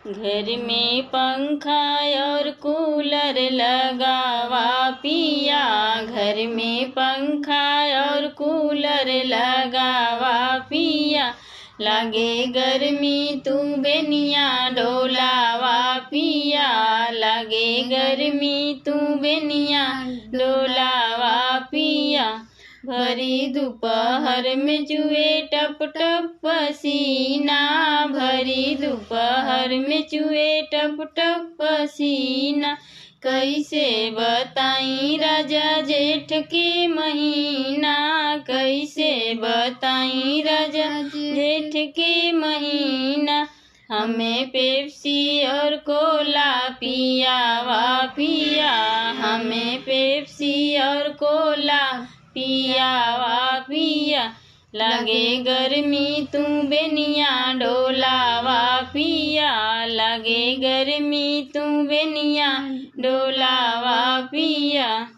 घर में पंखा और कूलर लगावा पिया, घर में पंखा और कूलर लगावा पिया, लागे गर्मी तू बेनिया डोलावा पिया, लागे गर्मी तू बेनिया डोलावा पिया। भरी दोपहर में चुए टप टप पसीना, भरी दोपहर में चुए टप टप पसीना, कैसे बताई राजा जेठ के महीना, कैसे बताई राजा जेठ के महीना। हमें पेप्सी और कोला पियावा पिया, हमें पेप्सी और कोला पियावा पिया, लागे गर्मी तू बेनिया डोलावा पिया, लागे गर्मी तू बेनिया डोलावा पिया।